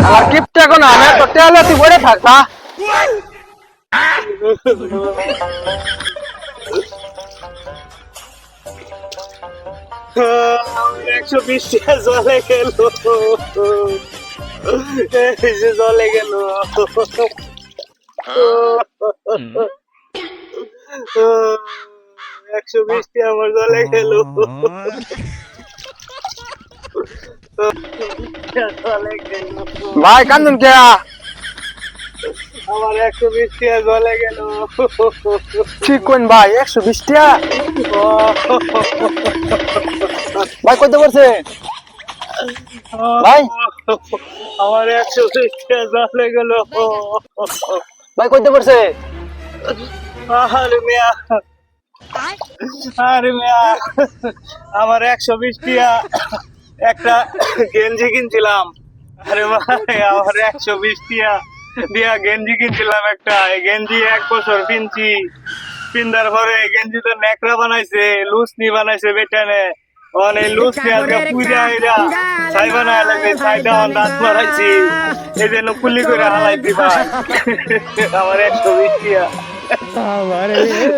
আমার কিপটা কোন আমি তো টেলে তুই বড়ে থাকবা আমার 120 টাকা জলে গেল, এই যে জলে গেল। 120 টাকা আমার জলে গেল, জলে গেল। ভাই কান্দুন কে আমার 120 টাকা জলে গেল। ঠিক কোন ভাই 120 টাকা ভাই কত করছে ভাই আমার 120 টাকা জলে গেল। ভাই কত করছে আরে মিয়া, আরে মিয়া, আমার 120 টাকা একটা গেঞ্জি কিনছিলাম। আরে ভাই আমার 120 টাকা দিয়া গেঞ্জি কিনছিলাম একটা। এই গেঞ্জি 1 বছর পিনছি, পিন্দার পরে এই গেঞ্জি তো নেকড়া বানাইছে, লুসনি বানাইছে বেটানে। অনেক লুসনি আজকে পুজা এরা ছাই বানায় লাগবে, ছাইটা দাঁত মারাইছি, এই জন্য কুলি করে হালাইছি ভাই। আমার 120 টাকা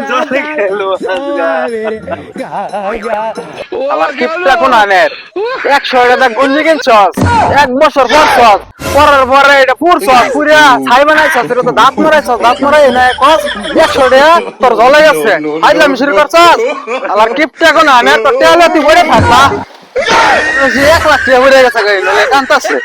জলে গেল আমার কিপটা কোন আনের 100 টাকা গঞ্জি কিনছস 1 বছর পরছস পরার পরে এটা পুরছস পুরা ছাই বানাইছস এটা তো দাঁত মারাইছস দাঁত মারাই না কস 100 টাকা তোর জ্বলে গেছে আইলাম শুরু করছস আমার কিপটা কোন আনের তো টেলে তুই বড়ে থাকবা যে 1 লাখ টাকা উড়ে গেছে গাইলো কান্তাছে